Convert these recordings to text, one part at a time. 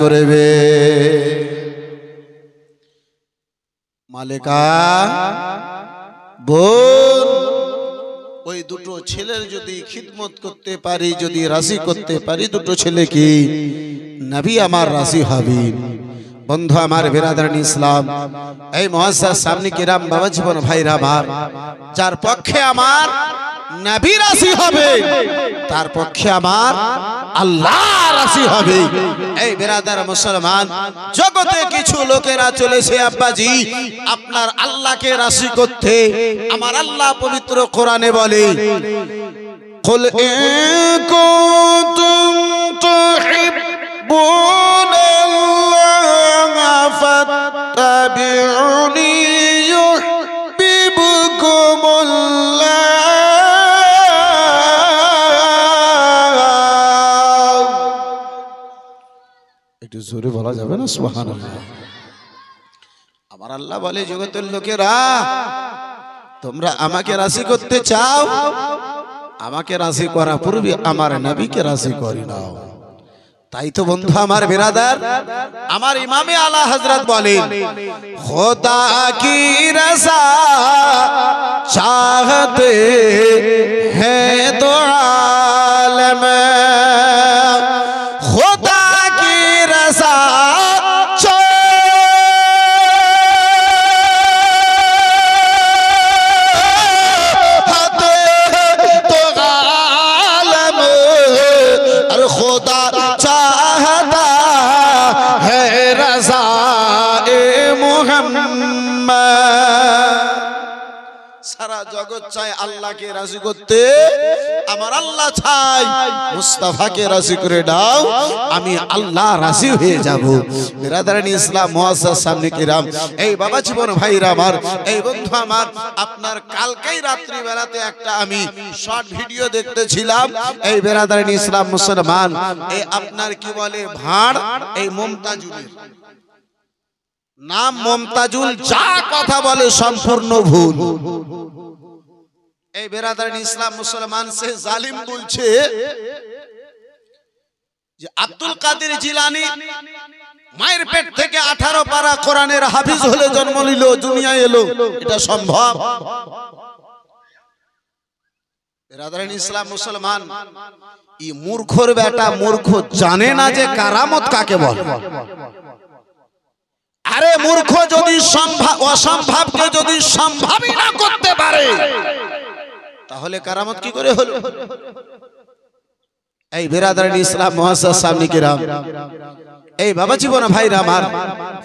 করবে। মালিকা বোন, ওই দুটো ছেলের যদি খিদমত করতে পারি, যদি রাজি করতে পারি, দুটো ছেলে কি নবী আমার রাজি হবেন। বন্ধু আমার, বিরাদরান ইসলাম, এই মুআজ্জাজ সামনে কিরাম বাবা জীবন ভাইরা আমার, যার পক্ষে আমার নবী রাজি হবে, তার পক্ষে আমার আল্লাহ রাজি হবে। এই বিরাদার মুসলমান, জগতে কিছু লোকেরা চলেছে আব্বাজি আপনার আল্লাহকে রাজি করতে। আমার আল্লাহ পবিত্র কোরআনে বলে, কুল ইন কুনতুম তুহিব্বুনাল্লাহা ফাত্তাবিউনি ইউহিব্বুকুমুল্লাহ। একটু জোরে বলা যাবে না সুবহানাল্লাহ? আমার আল্লাহ বলে, জগতের লোকেরা তোমরা আমাকে রাজি করতে চাও, আমাকে রাজি করা পূর্বে আমার নবীকে রাজি করে নাও। তাই তো বন্ধু আমার বিরাদার, আমার ইমামে আলা হযরত বলেন, খোদা কি রজা চাহতে হ্যাঁ তো আলম, খোদা কি রজা সারা জগৎ চায় আল্লাহকে রাজি করতে, আমার আল্লাহ চাই মুস্তাফাকে রাজি করে দাও, আমি আল্লাহ রাজি হয়ে যাব। বিরাদরান ইসলাম, মুআজ্জাজ সামনে কিরাম, এই বাবা জীবন ভাইরা আমার, এই বন্ধু আমার, আপনার কালকেই রাত্রি বেলাতে একটা আমি শর্ট ভিডিও দেখতেছিলাম। এই বিরাদরান ইসলাম মুসলমান, এই আপনার কি বলে ভাঁড়, এই মুমতাজুলের নাম মুমতাজুল, যা কথা বলে সম্পূর্ণ ভুল। এই বিরাদরান ইসলাম মুসলমান, সে জালিম বলছে যে আব্দুল কাদের জিলানী মায়ের পেট থেকে 18 পারা কোরআনের হাফিজ হলে জন্ম নিল, দুনিয়ায় এলো, এটা সম্ভব? বিরাদরান ইসলাম মুসলমান, এই মূর্খর বেটা মূর্খ, জানে না যে কারামত কাকে বলে। আরে মূর্খ যদি অসম্ভবকে যদি সম্ভবই না করতে পারে, তাহলে কারামত কি করে হলো? এই বিরাদরান ইসলাম, মুআজ্জাজ সামনে কিরাম, এই বাবা জীবন ভাইরা আমার,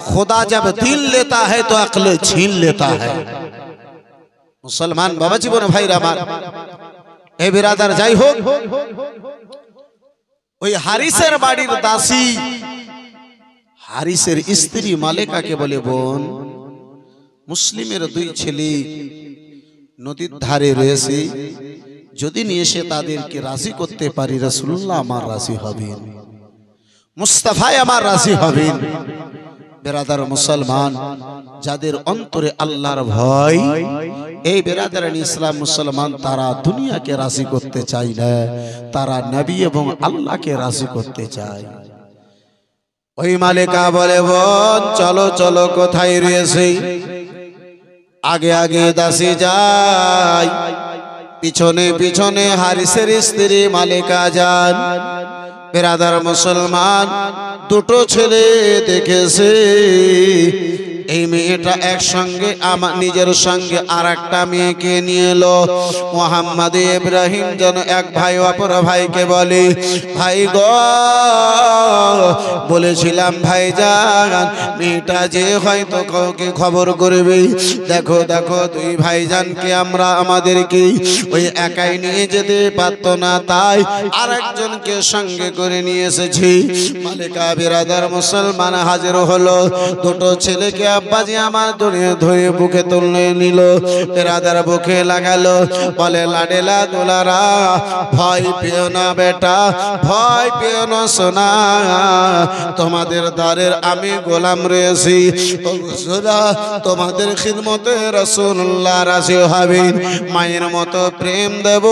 खुदा जब दिल लेता है तो अक्ल छीन लेता है। मुसलमान बाबा जीवन भाईरा আমার, এই বিরাদার, যাই হোক, ওই হারিসের বাড়ির দাসী, হারিসের স্ত্রী মালেকাকে বলে, বোন, মুসলিমের 2 ছেলে নদীর ধারে রয়েছে, যদি নিয়ে এসে তাদেরকে রাজি করতে পারি, রাসূলুল্লাহ আমার রাজি হবেন, মুস্তাফা আমার রাজি হবেন। বিরাদার মুসলমান, যাদের অন্তরে আল্লাহর ভয়, এই বিরাদারান ইসলাম মুসলমান, তারা দুনিয়াকে রাজি করতে চায় না, তারা নবী এবং আল্লাহকে রাজি করতে চায়। ওই মালিকা বলে, বোন চলো চলো, কোথায় রয়েছে? আগে আগে দাসী যায়, পিছনে পিছনে হারিসের স্ত্রী মালিকা যান। বিরাদার মুসলমান, 2 ছেলে দেখেছে, এই মেয়েটা একসঙ্গে আমার নিজের সঙ্গে আর একটা মেয়েকে নিয়ে এলো। মোহাম্মদ ইব্রাহিম যেন এক ভাই অপর ভাইকে বলে, ভাই গো, বলেছিলাম ভাইজান, মেয়েটা যে হয়তো কাউকে খবর করবে, দেখো দেখো 2 ভাইজানকে আমরা আমাদেরকে ওই একাই নিয়ে যেতে পারতো না, তাই আরেকজনকে সঙ্গে করে নিয়ে এসেছি। মালিকা বিরাদার মুসলমান হাজির হলো, 2 ছেলেকে আব্বাজি আমার ধরে বুকে তুলে নিল, বিরাদার বুকে লাগালো, বলে, লাডেলা দুলারা, ভয় পেও না বেটা, ভয় পেও না সোনা, তোমাদের দ্বারের আমি গোলাম রয়েছি, তোমাদের খিদমতে রাসূলুল্লাহ রাজি হবেন। মায়ের মতো প্রেম দেব,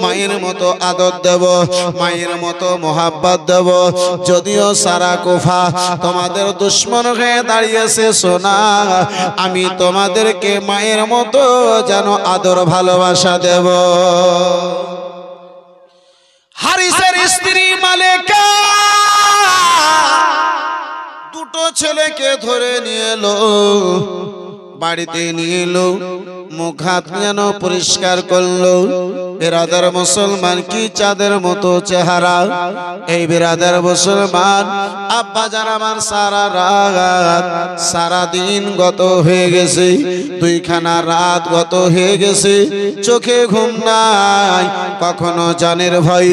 মায়ের মতো আদর দেব, মায়ের মতো মোহাব্বত দেব। যদিও সারা কুফা তোমাদের দুশ্মন হয়ে দাঁড়িয়েছে সোনা, আমি তোমাদেরকে মায়ের মতো যেন আদর ভালোবাসা দেব। হারিসের স্ত্রী মালেকা দুটো ছেলেকে ধরে নিয়ে এলো, বাড়িতে নিয়ে এলো, মুখ হাত যেন পরিষ্কার করলো। বিরাদার মুসলমান কি চাঁদের মতো চেহারা, এই বিরাদার মুসলমান আব্বা যান আমার সারা রাত সারা দিন গত হয়ে গেছে, দুইখানা রাত গত হয়ে গেছে, চোখে ঘুম নাই। কখনো জানের ভয়,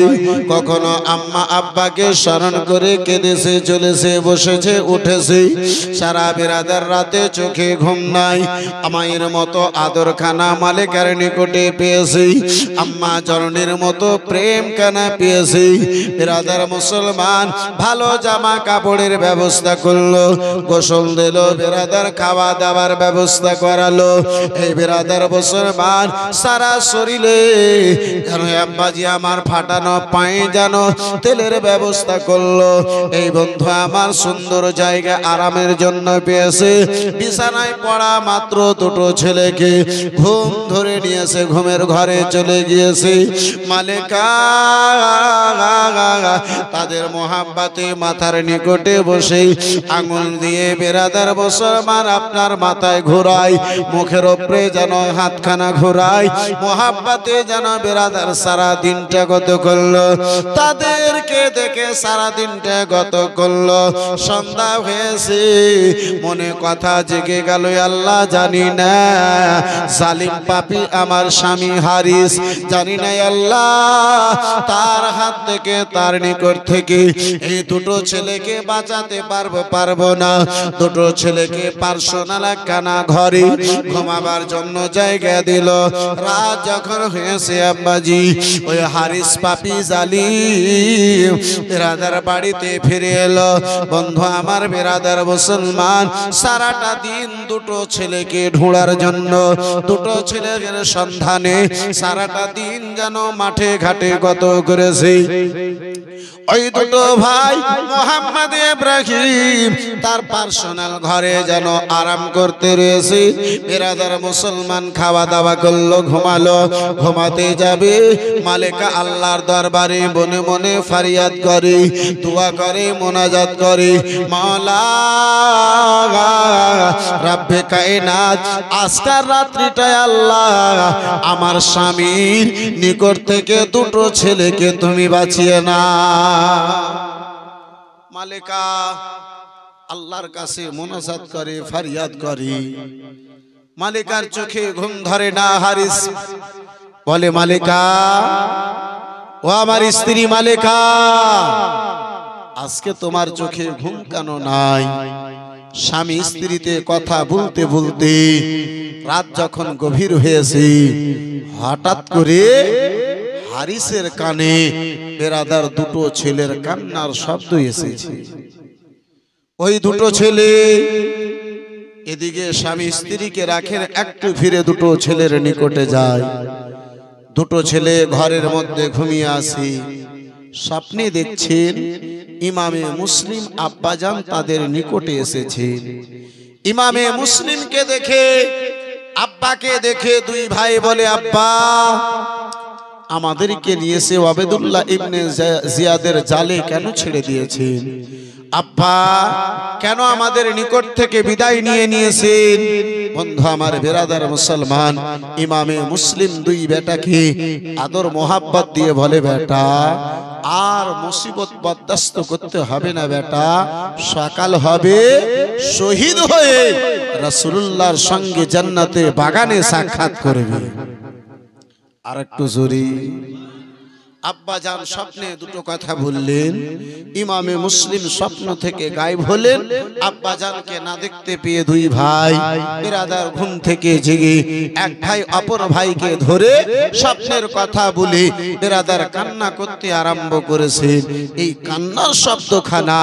কখনো আম্মা আব্বাকে স্মরণ করে কেঁদেছে, চলেছে, বসেছে, উঠেছে। সারা বিরাদার রাতে চোখে ঘুম নাই। মায়ের মতো আদর খানা মালিকার নিকটে পেয়েছি, আম্মা জননীর মতো প্রেম কানা পেয়েছি। বিরাদার মুসলমান ভালো জামা কাপড়ের ব্যবস্থা করলো, গোসল দিল, বিরাদার খাওয়া দাওয়ার ব্যবস্থা করালো। এই বিরাদার মুসলমান সারা শরীরে যেন আব্বাজি আমার ফাটানো পায়ে যেন তেলের ব্যবস্থা করলো। এই বন্ধু আমার সুন্দর জায়গা আরামের জন্য পেয়েছে। বিছানায় পড়া মাত্র দুটো ছেলেকে ঘুম ধরে নিয়েছে, ঘুমের ঘরে চলে গিয়েছে। মালেকা তাদের মোহাব্বতে মাথার নিকটে বসে আঙুল দিয়ে বিরাদার মুসলমান আপনার মাথায় ঘোরায়, মুখের উপরে যেন হাতখানা ঘোরায়, মোহাব্বতে যেন বিরাদার সারা দিনটা গত করলো। তাদেরকে দেখে সারা দিনটা গত করলো। সন্ধ্যা হয়েছে, মনে কথা জেগে গেল, আল্লাহ জানি না জালিম পাপী আমার স্বামী হারিস, জানি না আল্লাহ তার হাত থেকে, তার নিকট থেকে এই দুটো ছেলেকে বাঁচাতে পারবো না। দুটো ছেলেকে পার্সোনাল একখানা ঘরে ঘুমাবার জন্য জায়গা দিল। রাত যখন হয়েছে আব্বাজি ওই হারিস পাপী জালিম বিরাদার বাড়িতে ফিরে এলো। বন্ধু আমার বিরাদার মুসলমান সারাটা দিন দুটো ছেলেকে ঢোঁড়ার জন্য, দুটো ছেলের সন্ধানে সারাটা দিন যেন মাঠে ঘাটে গত করেছে। ওই দুটো ভাই মোহাম্মদ ইব্রাহিম তার পার্সোনাল ঘরে যেন আরাম করতে রয়েছে। বিরাদার মুসলমান খাওয়া দাওয়া করলো, ঘুমালো। ঘুমাতে যাবে মালেকা আল্লাহর দরবারে মনে মনে ফারিয়াদ করে, দোয়া করে, মোনাজাত করে, মাওলা রব্বে কায়নাত আজকের রাত্রিটায় আল্লাহ আমার স্বামীর নিকট থেকে দুটো ছেলেকে তুমি বাঁচিয়ে না। মালিকা আল্লাহর কাছে মোনাজাত করে, ফারিয়াদ করে। মালিকার চোখে ঘুম ধরে না। হারিস বলে, মালিকা ও আমার স্ত্রী মালিকা, আজকে তোমার চোখে ঘুম কেন নাই? স্বামী স্ত্রীতে কথা বলতে বলতে রাত যখন গভীর হয়েছে, হঠাৎ করে হারিসের কানে বেরাদার দুটো ছেলের কান্নার শব্দ এসেছে। ওই দুটো ছেলে এদিকে স্বামী স্ত্রীকে রাখে, একটু ফিরে দুটো ছেলের নিকটে যায়। দুটো ছেলে ঘরের মধ্যে ঘুমিয়ে আছে। স্বপ্নে দেখছেন ইমামে মুসলিম আব্বাজান তাদের নিকটে এসেছেন। ইমামে মুসলিমকে দেখে, আব্বাকে দেখে দুই ভাই বলে, আব্বা আমাদেরকে নিয়েছে ওয়াবেদুল্লাহ ইবনে জিয়াদের জালে কেন ছেড়ে দিয়েছেন? আব্বা কেন আমাদের নিকট থেকে বিদায় নিয়ে নিয়েছেন? বন্ধু আমার বেরাদার মুসলমান ইমামে মুসলিম দুই বেটাকে আদর মোহাব্বত দিয়ে বলে, বেটা আর মুসিবত বরদাস্ত করতে হবে না বেটা, সকাল হবে শহীদ হয়ে রাসূলুল্লাহর সঙ্গে জান্নাতে বাগানে সাক্ষাৎ করবে। আর একটু জোরে আব্বা জান স্বপ্নে দুটো কথা বললেন। ইমামে মুসলিম স্বপ্ন থেকে গায়েব হলেন। আব্বা জানকে না দেখতে পেয়ে দুই ভাই বিরাদার ঘুম থেকে জেগে এক ভাই অপর ভাইকে ধরে স্বপ্নের কথা বলে বিরাদার কান্না করতে আরম্ভ করেছেন। এই কান্নার শব্দখানা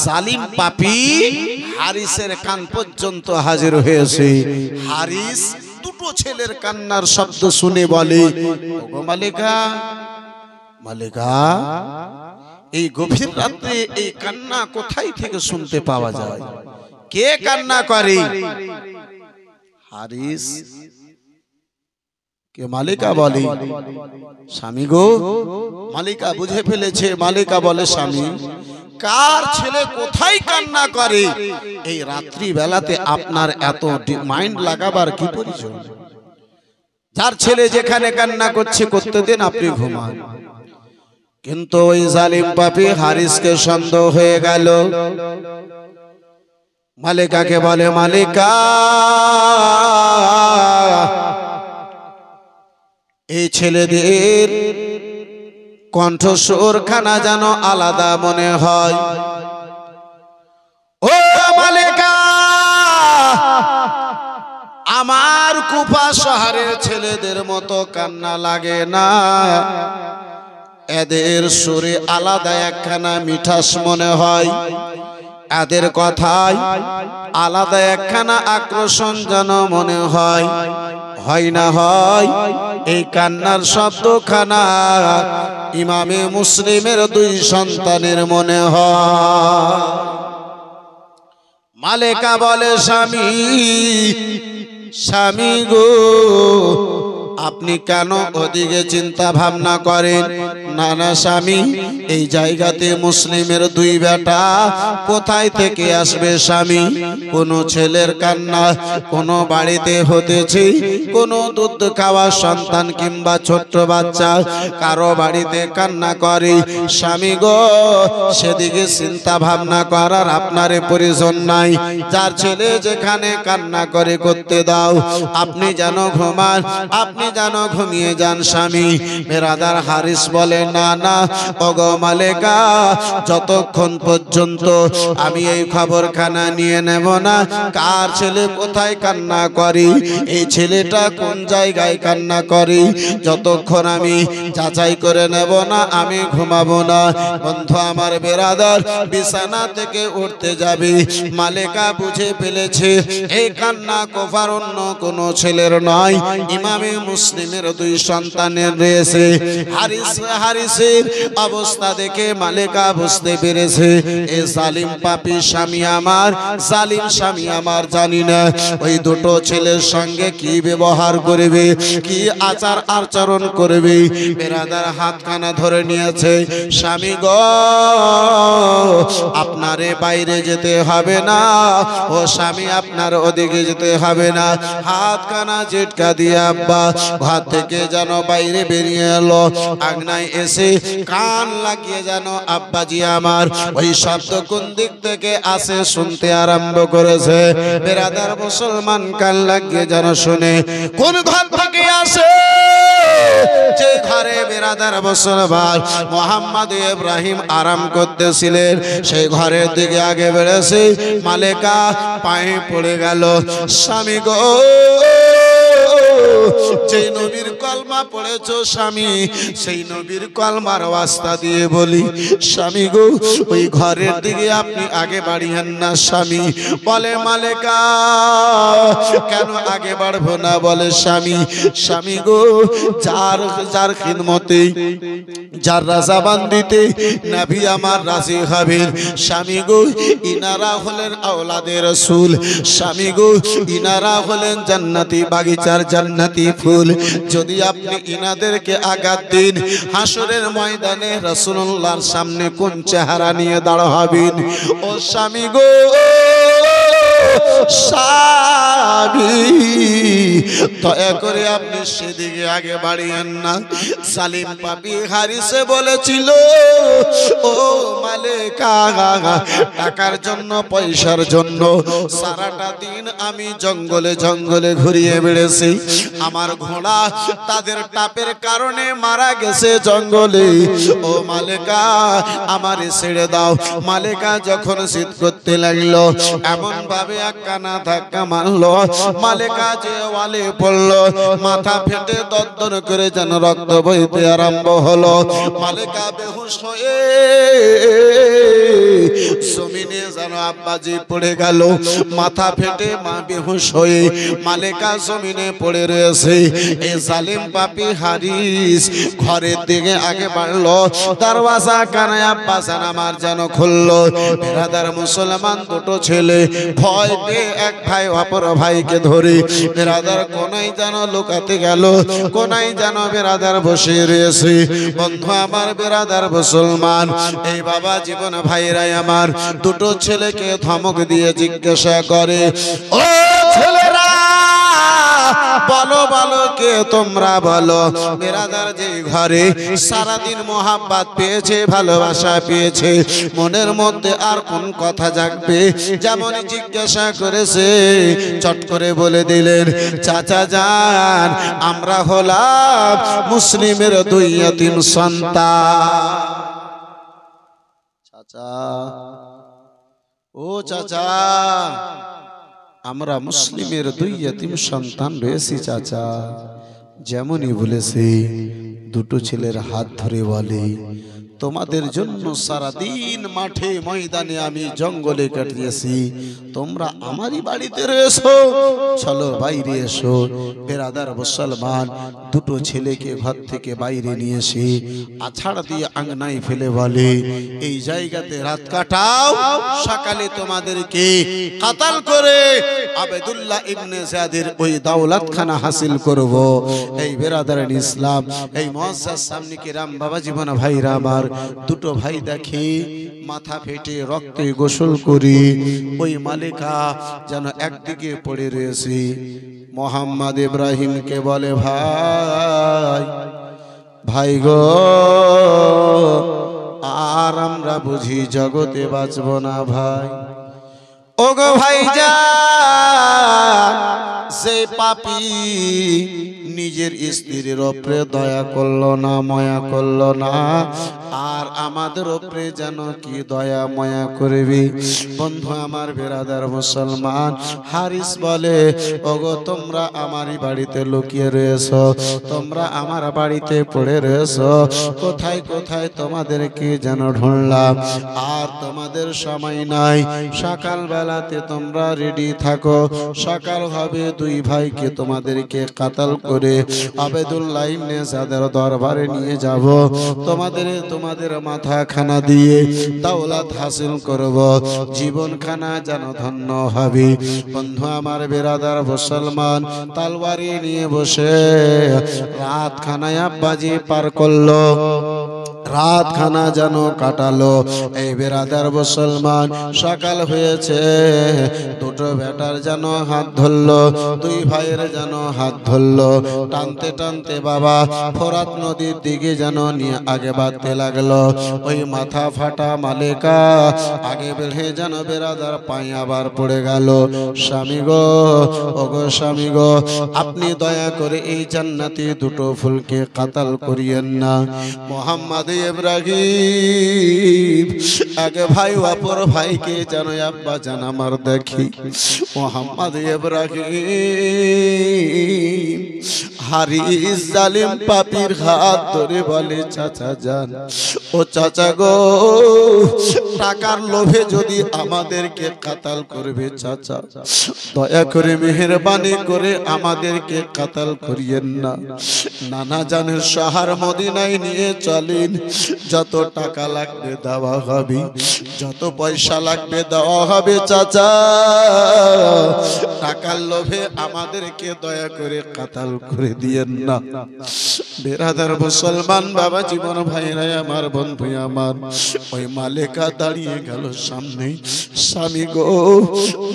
জালিম পাপী হারিসের কান পর্যন্ত হাজির হয়েছে। হারিস দুটো ছেলের কান্নার শব্দ শুনে বলে, ওগো মালিকা, মালিকা, এই গভীর রাতে এই কান্না কোথায় থেকে শুনতে পাওয়া যায়? কে কান্না করে? হারিস কে? মালিকা বলে, স্বামী গো। মালিকা বুঝে ফেলেছে। মালিকা বলে, স্বামী, কার ছেলে কোথায় কান্না করে? এই রাত্রি বেলাতে আপনার এত মাইন্ড লাগাবার কি প্রয়োজন? যার ছেলে যেখানে কান্না করছে করতে দেন, আপনি ঘুমান। কিন্তু ওই জালিম পাপী হারিসকে সন্দেহ হয়ে গেল। মালিকাকে বলে, মালিকা, এই ছেলেদের কণ্ঠস্বর খানা যেন আলাদা মনে হয়। ও মালিকা, আমার কুফা শহরের ছেলেদের মতো কান্না লাগে না। এদের সুরে আলাদা একখানা মিঠাস মনে হয়। এদের কথায় আলাদা একখানা আকর্ষণ যেন মনে হয়। হয় না হয় এই কান্নার শব্দখানা ইমামে মুসলিমের দুই সন্তানের মনে হয়। মালিকা বলে, স্বামী, স্বামী গো, আপনি কেন ওদিকে চিন্তা ভাবনা করেন? না না স্বামী, এই জায়গাতে মুসলিমের দুই বেটা কোথায় থেকে আসবে স্বামী? কোন ছেলের কান্না কোন বাড়িতে হতেছে, কোন দুধ খাওয়া সন্তান কিংবা ছোট্ট বাচ্চা কারো বাড়িতে কান্না করে। স্বামী গো, সেদিকে চিন্তা ভাবনা করার আপনার প্রয়োজন নাই। যার ছেলে যেখানে কান্না করে করতে দাও, আপনি যেন ঘুমান, আপনি যেন ঘুমিয়ে যান স্বামী। বেরাদার হারিস বলে, না না ওগো মালিকা, যতক্ষণ পর্যন্ত আমি এই খবরখানা নিয়ে নেব না কার ছেলে কোথায় কান্না করে, এই ছেলেটা কোন জায়গায় কান্না করে, যতক্ষণ আমি যাচাই করে নেব না আমি ঘুমাবো না। বন্ধু আমার, বেরাদার বিছানা থেকে উঠতে যাবে। মালিকা বুঝে ফেলেছে এই কান্না কোফার অন্য কোন ছেলের নয়, ইমামে মুসলিমের দুই সন্তানের রয়েছে। হারিসের অবস্থা দেখে মালিকা বুঝতে পেরেছে এ জালিম পাপী স্বামী আমার, জালিম স্বামী আমার। জানি না ওই দুটো ছেলের সঙ্গে কি ব্যবহার করবে, কি আচার আচরণ করবে। বেরাদার হাতখানা ধরে নিয়েছে। স্বামী গো, আপনারে বাইরে যেতে হবে না। ও স্বামী, আপনার ওদিকে যেতে হবে না। হাতখানা জিটকা দিয়ে আব্বা ঘর থেকে যেন বাইরে বেরিয়ে এলো। আংনায় এসে কান লাগিয়ে যেন আব্বাজি আমার ওই শব্দ কোন দিক থেকে আসে শুনতে আরম্ভ করেছে। বেরাদার মুসলমান কান লাগিয়ে যেন শুনে কোন ঘর থেকে আসে। যে ঘরে বেরাদার মুসলমান মোহাম্মদ ইব্রাহিম আরাম করতেছিলেন, সেই ঘরের দিকে আগে বেড়েছে। মালিকা পায়ে পড়ে গেল। স্বামী গো, যেই নবীর কলমা পড়েছো স্বামী, সেই নবীর কলমার ওয়াস্তা দিয়ে বলি স্বামী গো, ওই ঘরের দিকে আপনি আগে বাড়িয়েন না স্বামী। বলে মালিকা, কেন আগে বাড়বো না? বলে স্বামী, স্বামী গো, যার যার খিদমতে, যার রাজাবান্দিতে নবী আমার রাজি হবেন, স্বামী গো, ইনারা হলেন আওলাদে রাসূল। স্বামী গো, ইনারা হলেন জান্নাতি বাগিচার জান্নাতি ফুল। যদি আপনি ইনাদেরকে আঘাত দিন, হাসরের ময়দানে রাসূলুল্লাহর সামনে কোন চেহারা নিয়ে দাঁড় হবেন? ও স্বামী গো, স্বামী দয়া করে আপনি সেদিকে আগে বাড়িয়েন না। সালিম পাপি হারিসে বলেছিল, ও মালেকা, টাকার জন্য পয়সার জন্য সারাটা দিন আমি জঙ্গলে জঙ্গলে ঘুরিয়ে বেড়েছি। আমার ঘোড়া তাদের টাপের কারণে মারা গেছে জঙ্গলে। ও মালেকা, আমারে ছেড়ে দাও। মালেকা যখন জিদ করতে লাগলো, এমন ভাবে একখানা ধাক্কা মারলো, মালেকা যে ওয়ালে পড়লো, মাথা ফেটে দরদর করে যেন রক্ত বইতে আরম্ভ হলো। মালেকা বেহুশ হয়ে জমিনে যেন আব্বাজি পড়ে গেল। মাথা ফেটে মা বেহুশ হয়ে মালেকা জমিনে পড়ে রয়েছে। এই জালিম পাপী হারিস ঘরের দিকে আগে বাড়লো। দরওয়াজা কানায় আব্বাজান আমার যেন খুললো। বেরাদার মুসলমান দুটো ছেলে ভয় পেয়ে এক ভাই অপর ভাইকে ধরে বেরাদার কোনায় যেন লুকাতে গেল। কোনায় যেন বেরাদার বসে রয়েছে। বন্ধু আমার, বেরাদার মুসলমান, এই বাবা জীবন ভাইরাই আমার দুটো ছেলেকে ধমক দিয়ে জিজ্ঞাসা করে, ও ছেলেরা বলো বলো, কে তোমরা বলো? বেরাদার যে ঘরে সারাদিন মোহাব্বত পেয়েছে, ভালোবাসা পেয়েছে, মনের মধ্যে আর কোন কথা জাগবে? যেমন জিজ্ঞাসা করেছে চট করে বলে দিলেন, চাচা যান, আমরা হলাম মুসলিমের দুই ইয়তীম সন্তান। চাচা, ও চাচা, আমরা মুসলিমের দুই ইয়তীম সন্তান রয়েছি চাচা। যেমনই বলেছে দুটো ছেলের হাত ধরে বলে, তোমাদের জন্য সারাদিন মাঠে ময়দানে আমি জঙ্গলে কাটিয়েছি, তোমরা আমারই বাড়িতে রয়েছো, চলো বাইরে এসো। বেরাদার মুসলমান দুটো ছেলেকে ঘর থেকে বাইরে নিয়ে এসে আছাড় দিয়ে আঙ্গনায় ফেলে বলে, এই জায়গাতে রাত কাটাও, সকালে তোমাদেরকে কাতাল করে আবেদুল্লাহ ইবনে জিয়াদের ওই দৌলতখানা হাসিল করব। এই বেরাদারান ইসলাম, এই মুআজ্জাজ সামনে কিরাম বাবা জীবন ভাইরা আমার, দুটো ভাই দেখে মাথা ফেটে রক্তে গোসল করি ওই মালিকা যেন একদিকে পড়ে রয়েছে। মোহাম্মদ ইব্রাহিমকে বলে, ভাই ভাই গো, আর আমরা বুঝি জগতে বাঁচব না ভাই। ও গো ভাইজান, সে পাপী নিজের স্ত্রীর উপরে দয়া করলো না, মায়া করলো না, আর আমাদের উপরে যেন কি দয়া মায়া করবি? বন্ধু আমার, বেরাদার মুসলমান, হারিস বলে, ওগো তোমরা আমারই বাড়িতে লুকিয়ে রয়েছো, তোমরা আমার বাড়িতে পড়ে রয়েছো, কোথায় কোথায় তোমাদেরকে যেন ঢুঁড়লাম, আর তোমাদের সময় নাই। সকাল বেলাতে তোমরা রেডি থাকো, সকাল হবে দুই ভাইকে তোমাদেরকে কাতাল করে আবেদুল্লাহ ইবনে জিয়াদের দরবারে নিয়ে যাব। তোমাদের মাথা খানা দিয়ে দৌলত হাসিল করব, জীবন খানা যেন ধন্য হবে। বন্ধু আমার, বেরাদার মুসলমান তলওয়ারি নিয়ে বসে রাত খানায় আব্বাজি পার করলো, রাত খানা যেন কাটালো। এই বেরাদার মুসলমান, সকাল হয়েছে, দুটো বেটার যেন হাত ধরলো, দুই ভাইয়ের যেন হাত ধরলো, টানতে টানতে বাবা ফোরাত নদীর দিকে যেন নিয়ে আগে বাড়তে লাগলো। ওই মাথা ফাটা মালিকা আগে বেড়ে যেন বেরাদার পায়ে আবার পড়ে গেল। স্বামী গো, ওগো স্বামী গো, আপনি দয়া করে এই জান্নাতি দুটো ফুলকে কাতাল করিয়েন না। মোহাম্মদ ইব্রাহিম আগে ভাই অপর ভাইকে যেন আব্বা জান আমার দেখি। মোহাম্মদ ইব্রাহিম হারিস জালিম পাপীর হাত ধরে বলে, চাচা যান, ও চাচা গো, টাকার লোভে যদি আমাদেরকে কাতাল করবে চাচা, দয়া করে মেহেরবানি করে আমাদেরকে কাতাল করিয়েন না। নানা জানের শহর মদিনায় নিয়ে চলেন, যত টাকা লাগবে দেওয়া হবে, যত পয়সা লাগবে দেওয়া হবে চাচা, টাকার লোভে আমাদেরকে দয়া করে কাতাল করে দিয়েন না। বেরাদার মুসলমান বাবা জীবন ভাইরা আমার বন্ধু আমার, ওই মালেকা দাঁড়িয়ে গেল সামনে। স্বামী গো,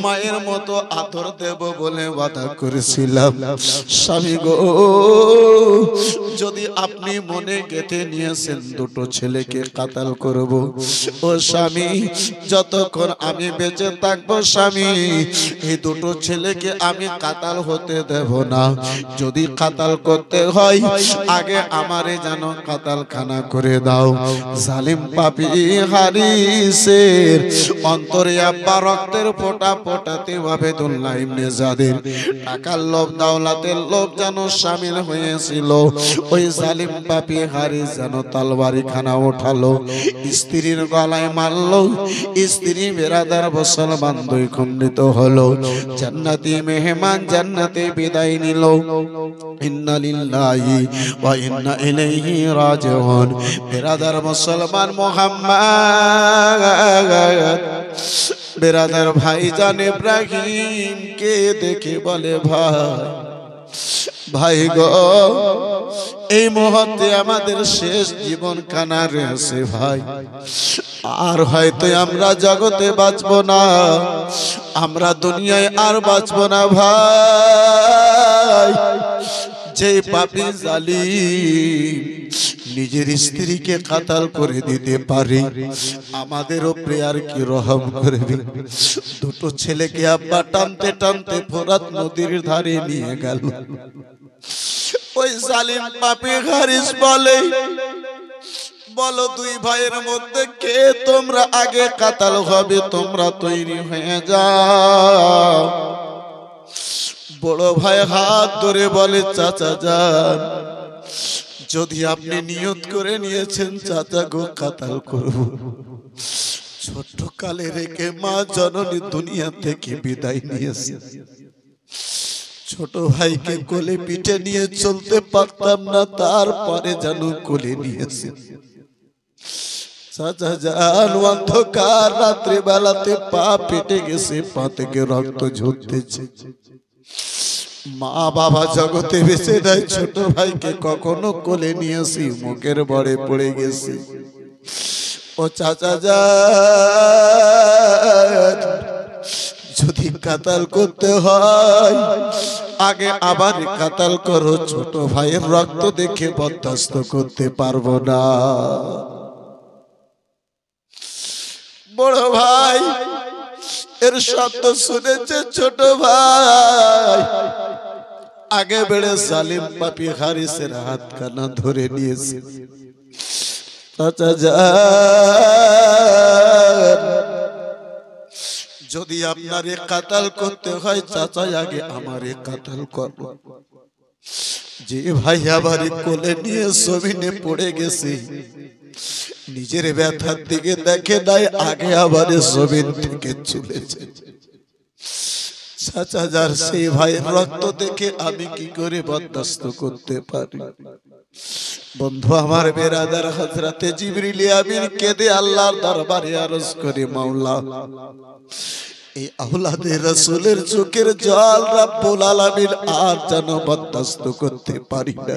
মায়ের মতো আদর দেব বলে ওয়াদা করেছিলাম। স্বামী গো, যদি আপনি মনে গেঁথে নিয়েছেন দুটো ছেলেকে কাতাল করব, ও স্বামী যতক্ষণ আমি বেঁচে থাকবো স্বামী, এই দুটো ছেলেকে আমি কাতাল হতে দেব না। যদি কাতাল করতে হয় আগে আমারে যেন কাতালখানা করে দাও। জালিম পাপী হারিসের অন্তরে আব্বা রক্তের ফোঁটা ফোঁটাতে আবেদুল্লাহ ইবনে যাদের টাকার লোভ দাওলাতের লোভ যেন শামিল হয়েছিল। ওই জালিম পাপী হারিস যেন তলবারি খানা উঠালো, স্ত্রীর গলায় মারলো। স্ত্রী বেরাদার মুসলমান দুই খণ্ডিত হলো। জান্নাতি মেহমান জান্নাতে বিদায় নিল। ইন্না লিল্লাহি ওয়া ইন্না ইলাইহি রাজিউন। বেরাদার মুসলমান মুহাম্মদ বেরাদার ভাইজান ইব্রাহিম কে দেখে বলে, ভাই গো, এই মুহূর্তে আমাদের শেষ জীবন কানা রয়েছে ভাই, আর হয়তো আমরা জগতে বাঁচবো না, আমরা দুনিয়ায় আর বাঁচবো না ভাই। যে পাপী জালিম নিজের স্ত্রীকে কাতাল করে দিতে পারে, আমাদেরও প্রেয়ার কি রহম করবে। দুটো ছেলেকে আব্বা টানতে টানতে ফোরাত নদীর ধারে নিয়ে গেল। ওই জালিম পাপী হারিস বলে, বলো দুই ভাইয়ের মধ্যে কে তোমরা আগে কাতাল হবে, তোমরা তৈরি হয়ে যাও। বড় ভাই হাত ধরে বলে, চাচা যান, যদি আপনি নিয়ত করে নিয়েছেন চাচা গো কাতাল করব, ছোট্ট কালে রেখে মা জননী দুনিয়া থেকে বিদায় নিয়েছে, ছোট ভাইকে কোলে পিঠে নিয়ে চলতে পারতাম না, তারপরে যেন কোলে নিয়েছে। চাচা যান, অন্ধকার রাত্রে বেলাতে পা পেটে গেছে, পা থেকে রক্ত ঝরতেছে। মা বাবা জগতে বেঁচে দেয়, ছোট ভাইকে কখনো কোলে নিয়েছি, মুখের বড়ে পড়ে গেছি। ও চাচা যান, যদি কাতাল করতে হয় আগে আবার কাতাল করো, ছোট ভাইয়ের রক্ত দেখে বরদাস্ত করতে পারবো না। বড় ভাই এর শব্দ শুনেছে ছোট ভাই, আগে বেড়ে জালিম পাপী হারিসের হাত কানা ধরে নিয়েছে। চাচা যান, যদি আপনারে কাতাল করতে হয় চাচা আগে আমারে কাতাল করো। যে ভাই আবার কোলে নিয়ে জমিনে পড়ে গেছে, নিজের ব্যথার দিকে দেখে নাই, আগে আবার জমিন থেকে চলেছে। চাচা যার সেই ভাইয়ের রক্ত দেখে আমি কি করে বরদাস্ত করতে পারি। বন্ধু আমার বেরাদার হযরতে জিবরিল আমিন কেঁদে আল্লাহর দরবারে আরজ করে, মাওলা এই আওলাদে রাসূলের চোখের জল রব্বুল আলামিন আর যেন বরদাস্ত করতে পারি না।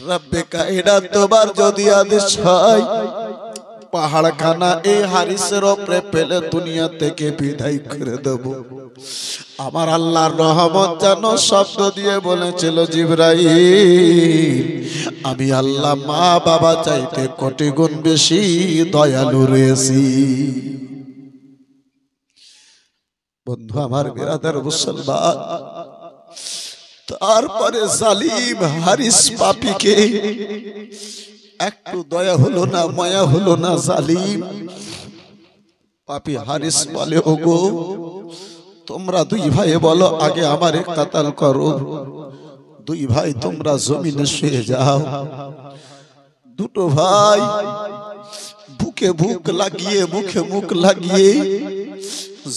রব্বে কায়নাত তোমার যদি আদেশ হয়, পাহাড় খানা এই হারিসের উপরে ফেলে দুনিয়া থেকে বিদায় করে দেব। আমার আল্লাহর রহমত যেন শব্দ দিয়ে বলেছিল, জিবরাইল আমি আল্লাহ মা বাবা চাইতে কোটি গুণ বেশি দয়ালু রয়েছি। বন্ধু আমার বেরাদার মুসলমান, তারপরে জালিম হারিস পাপীকে একটু দয়া হলো না, মায়া হলো না। জালিম পাপী হারিস বলে, ওগো তোমরা দুই ভাই বলো আগে আমারে কাতাল করো। দুই ভাই তোমরা জমিনে শুয়ে যাও। দুটো ভাই বুকে বুক লাগিয়ে মুখে মুখ লাগিয়ে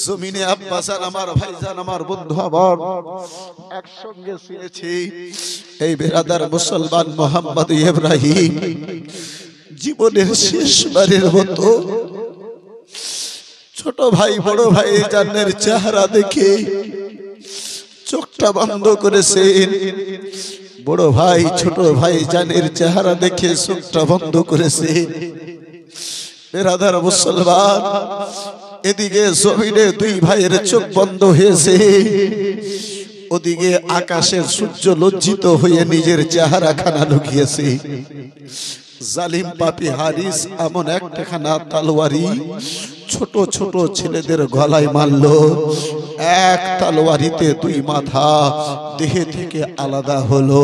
জমিনে আব্বাসান আমার ভাইজান আমার বন্ধু আমার একসঙ্গে শুয়েছি। এই বেরাদার মুসলমান মোহাম্মদ ইব্রাহিম জীবনের শেষবারের মতো ছোট ভাই বড় ভাই জানের চেহারা দেখে চোখটা বন্ধ করেছেন। বড় ভাই ছোট ভাই জানের চেহারা দেখে চোখটা বন্ধ করেছে। বেরাদার মুসলমান, এদিকে জমিনে দুই ভাইয়ের চোখ বন্ধ হয়েছে, ওদিকে আকাশের সূর্য লজ্জিত হয়ে নিজের চেহারা খানা লুকিয়েছে। জালিম পাপী হারিস এমন একখানা তলোয়ারি ছোট ছোট ছেলেদের গলায় মারলো। এক তলোয়ারিতে দুই মাথা দেহে থেকে আলাদা হলো।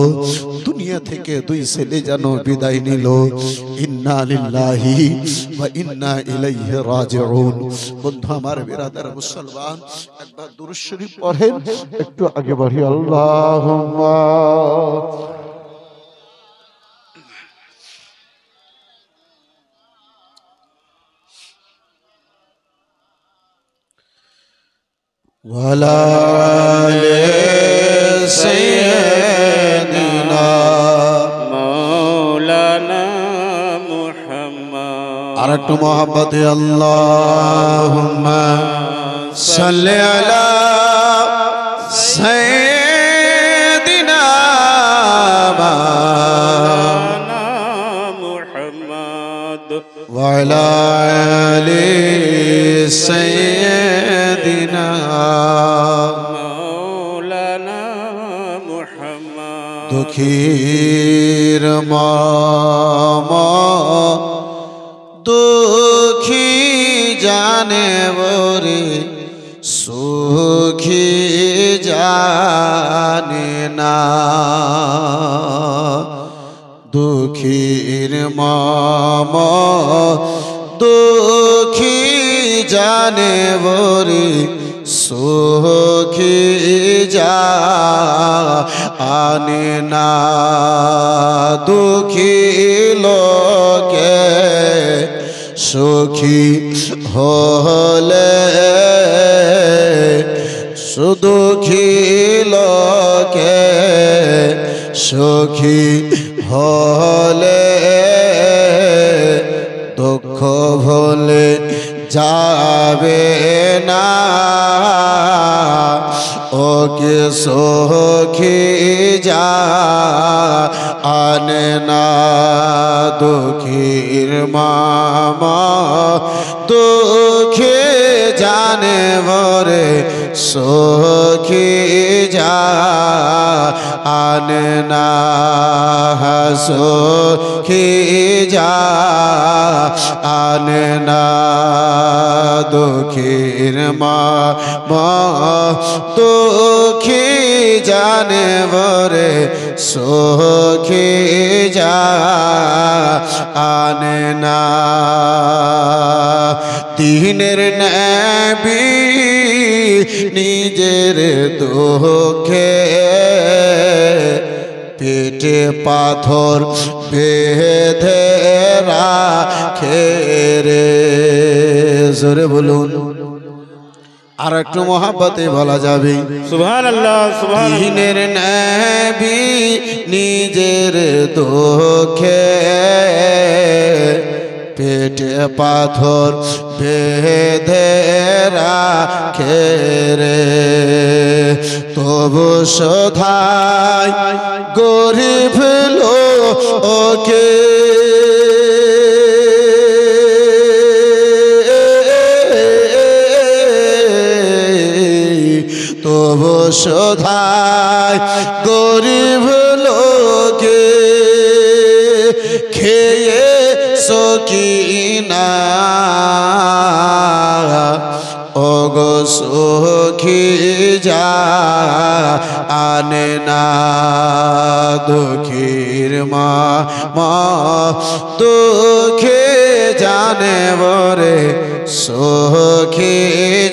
দুনিয়া থেকে দুই ছেলে যেন বিদায় নিল। ইন্না লিল্লাহি ওয়া ইন্না ইলাইহি রাজিউন। বন্ধু আমার, বিরাদার মুসলমান, একবার দুরূদ শরীফ পড়েন। একটু আগে বাড়ি আল্লাহুম্মা ওয়ালা আলি সাইয়্যিদিনা মাওলানা মুহাম্মদ। আর একটু মোহাম্মতে আল্লাহুম্মা সাল্লি আলা সাইয়্যিদিনা মাওলানা মুহাম্মদ ওয়া আলা আলি সাইয়্যিদিনা মাওলানা মুহাম্মদ। দুঃখীর মামা দুঃখী জানে বরে সুখী জানে না। দুঃখীর মামা দুঃখী জানে বরে সুখী জানে না। দুঃখী লোকে সুখী হলে সুদুখী লোকে সুখী হলে দুঃখ ভুলে যাবে না। ওকে সুখী জানে না। দুঃখীর মামা দুঃখী জানে বরে সুখী জানে না। সুখী জানে না। দুঃখীর মামা দুঃখী জানে বরে সুখী জানে না। দিনের নবী নিজের দুঃখে পেটে পাথর বেঁধে রাখে রে। জোরে বলুন, আর একটু মহাব্বতে বলা যাবে সুবহানাল্লাহ সুবহানাল্লাহ। দিনের নবী নিজের দুঃখে পেটে পাথর বেঁধে রাখে রে। তবু শোধায় গরিব লোকে তবু শোধায় গরিব লোকে খেয়ে সকিনা। ওগো সুখী জানে না। দুঃখীর মামা দুঃখী জানে বরে সুখী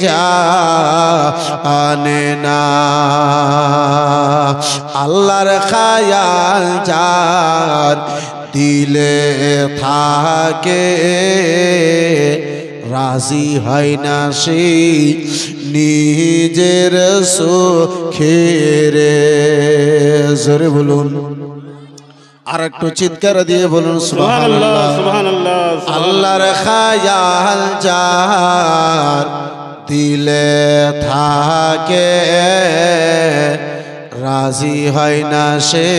জানে না। আল্লাহর খায়াল যার দিলে থাকে রাজি হয় না সে নিজের সুখের। জোরে বলুন, আর একটু চিৎকার দিয়ে বলুন সুবহানাল্লাহ সুবহানাল্লাহ। আল্লাহর খায়াল যার দিলে থাকে রাজি হয় না সে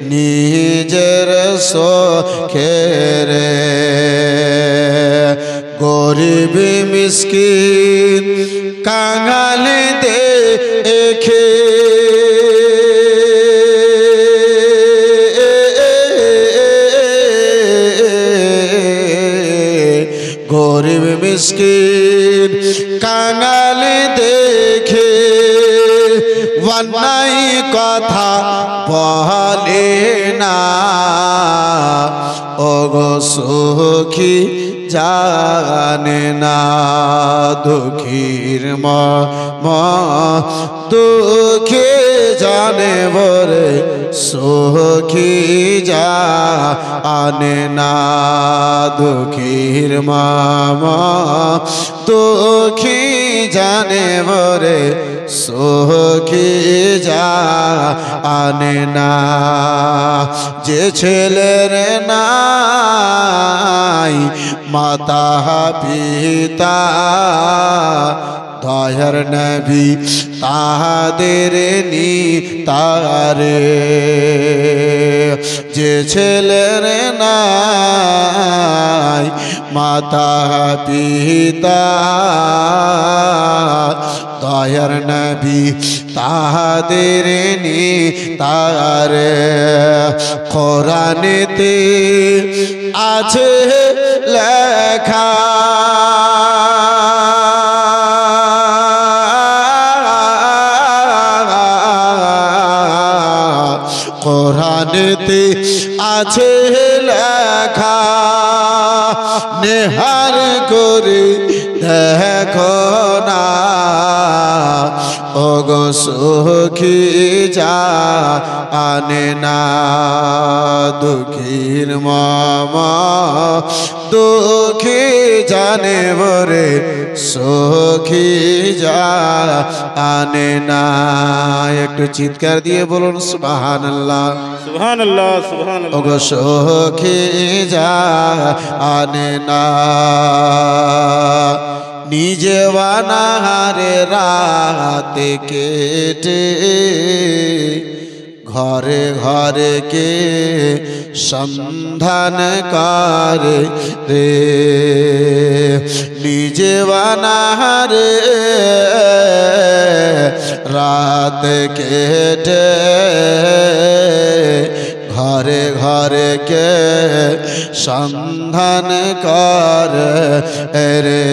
নিজের সুখেরে গরিব মিসকিন কাঙাল দেখে গরিব মিসকিন কাঙাল দেখে অন্যায় কথা বলে না ওগো সুখী জানে না দুঃখীর দুঃখী জানে বরে সুখী জানে না দুঃখীর দুঃখী জানে বরে সুখী জানে না যে ছেলের নাই মাতা পিতা দয়ার নবী তাহাদের নিতারে যে ছেলের নাই মাতা পিতা দয়ার নবী তাহাদের নিতারে কোরআনেতে আছে লেখা কোরআনেতে আছে লেখা নেহার করে দেখো না ওগো সুখী জানে না দুঃখীর দুঃখী জানে বরে সুখী জানে না একটু চিৎকার দিয়ে বলুন সুবহানাল্লাহ সুবহানাল্লাহ সুবহানাল্লাহ ওগো সুখী জানে না নিজে বানাহারে রাতে কেটে ঘরে ঘরে কে সন্ধান করে রে নিজে বানাহারে রাত কেটে ঘরে ঘরে কে সন্ধান কর রে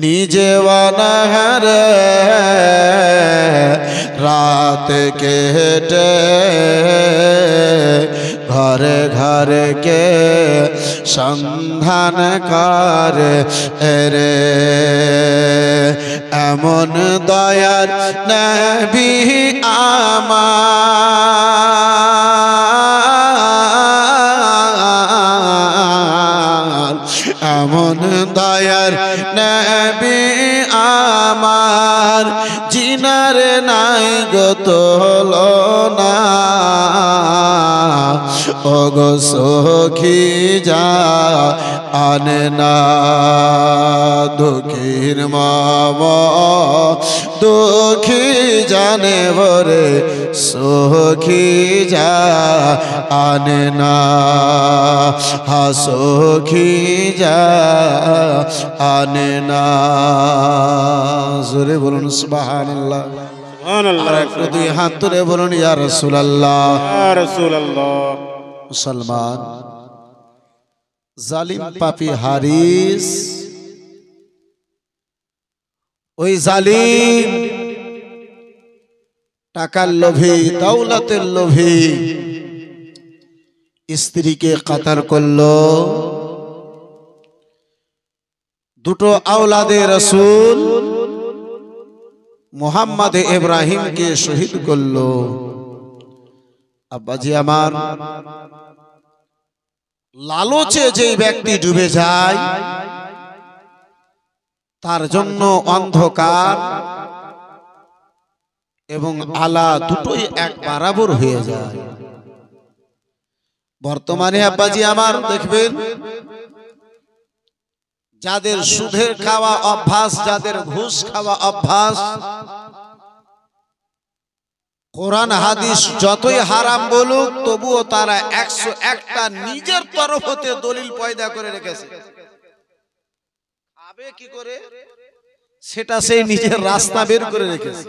নিজে বানাহারে রাত কেটে ঘরে ঘরে কে সন্ধান কর রে এমন দয়ার নবী আমার এমন দয়ার নবী আমার জিনার নাই গত না ওগো সখী জানে না দুঃখীর দুঃখী জানে বরে সখী জানে না সখী জানে না জোরে বলুন সুবহানাল্লাহ সুবহানাল্লাহ একটু দুই হাত তুলে বলুন ইয়া রাসূলুল্লাহ ইয়া রাসূলুল্লাহ মুসলমান জালিম পাপী হারিস ওই জালিম টাকার লোভী দৌলতের লোভী স্ত্রীকে কাতার করলো দুটো আওলাদে রাসূল মোহাম্মদ ইব্রাহিমকে শহীদ করলো আব্বাজি আমার লালচে যে ব্যক্তি ডুবে যায় তার জন্য অন্ধকার এবং আলা দুটোই এক বরাবর হয়ে যায় বর্তমানে আব্বাজি আমার দেখবেন যাদের সুদের খাওয়া অভ্যাস, যাদের ঘুষ খাওয়া অভ্যাস, কোরআন হাদিস যতই হারাম বলুক তবুও তারা 101টা নিজের তরফ হতে দলিল পয়দা করে রেখেছে। খাবে কি করে সেটা সেই নিজের রাস্তা বের করে রেখেছে।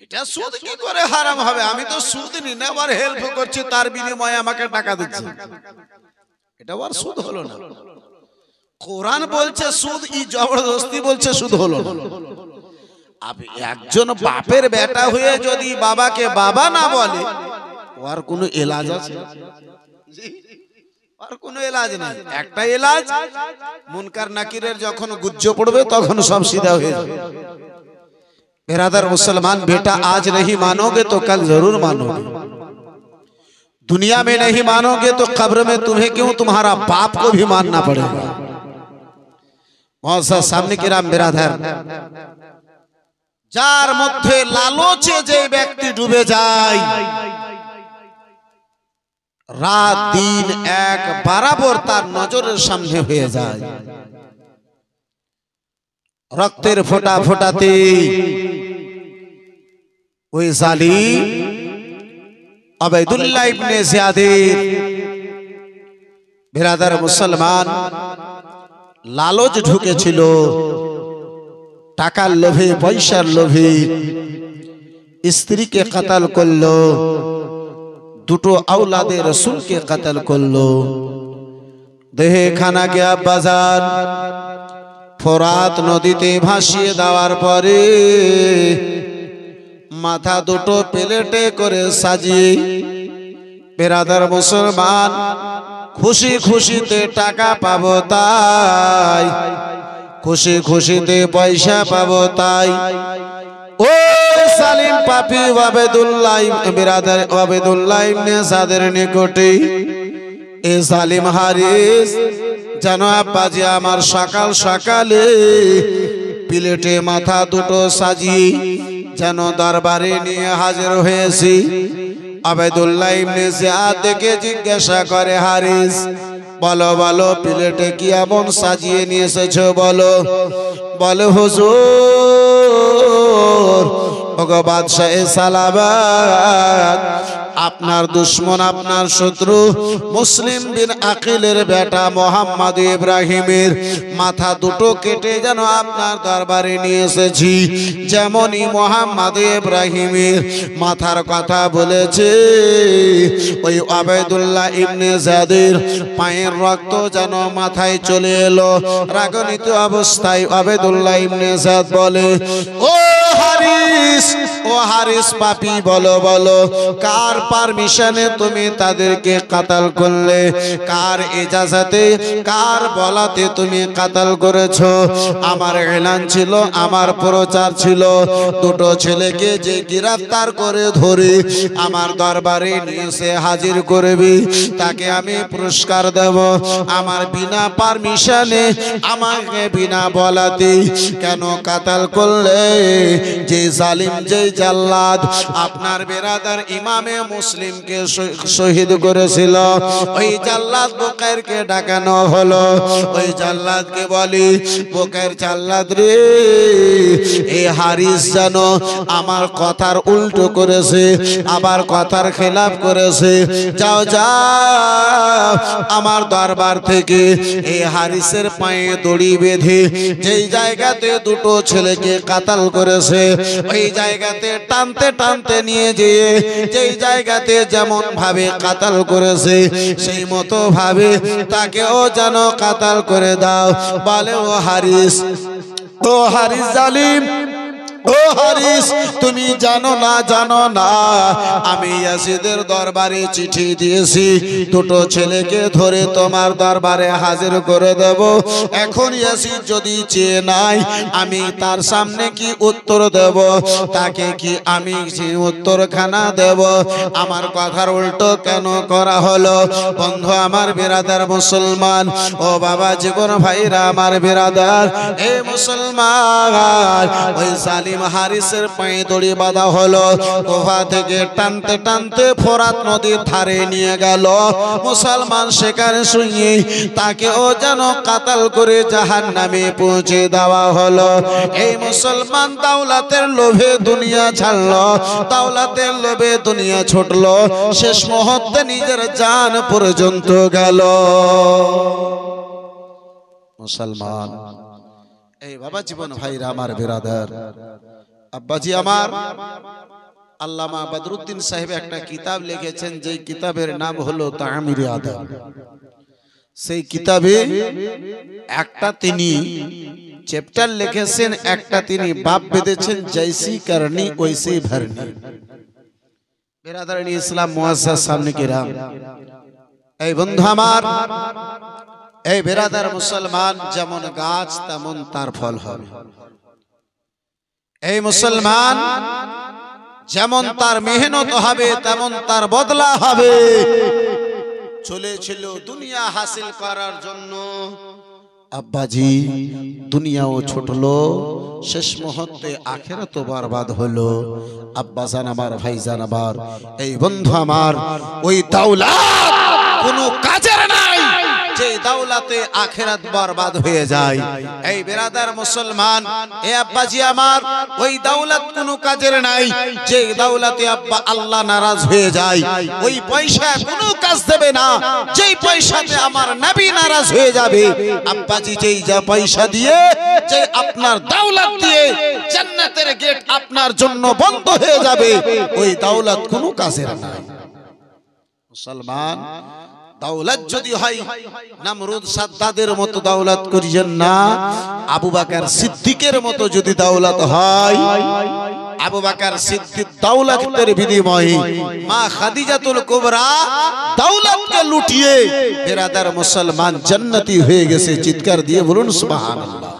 এটা সুদ কি করে হারাম হবে? আমি তো সুদ নিই না, আবার হেল্প করছি, তার বিনিময়ে আমাকে টাকা দিচ্ছে, এটা আর সুদ হলো না। কোরআন বলছে সুদ, ই জবরদস্তি বলছে সুদ হলো না। আপনি একজন বাপের বেটা হয়ে যদি বাবাকে বাবা না বলে, ওর কোনো এলাজ আছে? আর কোনো এলাজ নেই। একটা এলাজ, মুনকার নাকিরের যখন গুজ্জ পড়বে তখন সব সিধা হয়ে যাবে। बिरादर मुसलमान, बेटा आज नहीं मानोगे तो कल जरूर मानोगे। दुनिया में नहीं मानोगे तो कब्र में तुम्हें क्यों, तुम्हारा बाप को भी मानना पड़ेगा। मौसा सामने की राम बिरादर, जार मध्य लालचे जे व्यक्ति डूबे जाए, रात दिन एक बराबर तार नजरेर सामने হয়ে যায়। রক্তের ফোঁটা ফোঁটাতে ওই জালিম আবেদুল্লাহ ইবনে জিয়াদের বিরাদার মুসলমান লালচ ঢুকেছিল, টাকার লোভে, পয়সার লোভে স্ত্রীকে কতল করলো, দুটো আওলাদে রাসূলকে কতল করলো। দেহে খানা গিয়া বাজার ফোরাত নদীতে ভাসিয়ে দেওয়ার পরে মাথা দুটো প্লেটে করে সাজিয়ে বিরাদার মুসলমান খুশি খুশিতে টাকা পাবো তাই, খুশি খুশিতে পয়সা পাবো তাই, ও সালিম পাপি আবেদুল্লাহ বিরাদার আবেদুল্লাহ ইবনে সাদের নিকটে এ সালিম হারিস জানো আব্বাজি, আমার সকাল সকালে প্লেটে মাথা দুটো সাজিয়ে যেন দরবারে নিয়ে হাজির হয়েছি। আবেদুল্লাহ ইবনে জিয়াদ দেখে জিজ্ঞাসা করে, হারিস বলো বলো প্লেটে কি এমন সাজিয়ে নিয়ে এসেছো বলো? বলে হুজুর, ওগো বাদশাহ সালাবাত, আপনার দুশ্মন, আপনার শত্রু মুসলিম বিন আকিলের বেটা মোহাম্মদ ইব্রাহিমের মাথা দুটো কেটে যেন আপনার দরবারে নিয়ে এসেছি। যেমনই মোহাম্মদ ইব্রাহিমের মাথার কথা বলেছে, ওই আবেদুল্লাহ ইবনে জিয়াদের পায়ের রক্ত যেন মাথায় চলে এলো। রাগান্বিত অবস্থায় আবেদুল্লাহ ইবনে জিয়াদ বলে, ও হারিস, ও হারিস পাপী, বলো বলো কার পারমিশনে তুমি তাদেরকে কাতাল করলে? কার ইজাজতে, কার বলাতে তুমি কাতাল করেছো? আমার এলান ছিল, আমার প্রচার ছিল, দুটো ছেলেকে যে গ্রেফতার করে ধরে আমার দরবারে নিয়ে এসে হাজির করবি তাকে আমি পুরস্কার দেব। আমার বিনা পারমিশনে, আমাকে বিনা বলাতে কেন কাতাল করলে? যে জালিম, যে জাল্লাদ আপনার বিরাদার ইমামে মুসলিমকে শহীদ করেছিল, ওই জাল্লাদ বুকাইরকে ডাকানো হলো। ওই জাল্লাদকে বলি, বুকাইর জাল্লাদ রে, এই হারিস জানো আমার কথার উল্টো করেছে, আবার কথার খেলাফ করেছে, যাও যাও আমার দরবার থেকে এই হারিসের পায়ে দড়ি বেঁধে যেই জায়গাতে দুটো ছেলেকে কাতাল করেছে ওই জায়গাতে টানতে টানতে নিয়ে যেয়ে যেই জায়গাতে যেমন ভাবে কাতাল করেছে সেই মতো ভাবে তাকেও যেন কাতাল করে দাও। বলে, ও হারিস, ও হারিস জালিম, ও হারিস, তুমি জানো না, জানো না আমি ইয়াসিদের দরবারে চিঠি দিয়েছি, দুটো ছেলেকে ধরে তোমার দরবারে হাজির করে দেব। এখন ইয়াসিদ যদি চেয়ে নাই, আমি তার সামনে কি উত্তর দেব? তাকে কি আমি উত্তরখানা দেব? আমার কথার উল্টো কেন করা হলো? বন্ধু আমার বিরাদার মুসলমান, ও বাবা জীবন ভাইরা আমার বিরাদার, এ মুসলমান, ওই জালিম ইব্রাহিম হারিসের পায়ে দড়ি বাঁধা হলো, কুফা থেকে টানতে টানতে ফোরাত নদীর ধারে নিয়ে গেল। মুসলমান সেখানে শুয়ে তাকেও যেন কাতাল করে জাহান্নামে পৌঁছে দেওয়া হলো। এই মুসলমান দাওলাতের লোভে দুনিয়া ছাড়লো, দাওলাতের লোভে দুনিয়া ছুটলো, শেষ মুহূর্তে নিজের জান পর্যন্ত গেল। মুসলমান এই বাবা জীবন ভাইরা আমার বিরাদার, আব্বাজি আমার, আল্লামা বদরুদ্দিন সাহেব একটা কিতাব লিখেছেন, যেই কিতাবের নাম হলো তামিরে আদব। সেই কিতাবে একটা তিনি চ্যাপ্টার লিখেছেন, একটা তিনি বাপ বেঁধেছেন, জৈসি করনি ওইসি ভরনি। বিরাদারানি ইসলাম মুআজ্জাজ সামনে কিরাম, এই বন্ধু আমার, এই বিরাদার মুসলমান, যেমন গাছ তেমন তার ফল হবে। এই মুসলমান যেমন তার মেহনত হবে তেমন তার বদলা হবে। চলেছিল দুনিয়া হাসিল করার জন্য, আব্বাজি দুনিয়াও ছুটলো, শেষ মুহূর্তে আখিরাতও বরবাদ হলো। আব্বাজান আমার, ভাইজান আমার, এই বন্ধু আমার, ওই দাওলাত কোনো কাজের নাই যে দাওলাতে আখিরাত বরবাদ হয়ে যায়। এই বিরাদার মুসলমান, এ আব্বাজি আমার, ওই দাওলাত কোনো কাজের নাই যে দাওলাতে আব্বা আল্লাহ নারাজ হয়ে যায়। ওই পয়সা কোনো কাজ দেবে না যেই পয়সাতে আমার নবী নারাজ হয়ে যাবে। আব্বাজি যেই যা পয়সা দিয়ে, যে আপনার দাওলাত দিয়ে জান্নাতের গেট আপনার জন্য বন্ধ হয়ে যাবে, ওই দাওলাত কোনো কাজের নাই। মুসলমান, দাওলাত যদি হয় নমরুদ সাদ্দাদের মতো দাওলাত করিয়েন না, আবু বকর সিদ্দিকের মতো যদি দাওলাত হয়, আবু বকর সিদ্দিক দাওলাতের বিনিময়ে মা খাদিজাতুল কুবরা দাওলাতকে লুটিয়ে বিরাদার মুসলমান জান্নাতি হয়ে গেছে। চিৎকার দিয়ে বলুন সুবহানাল্লাহ।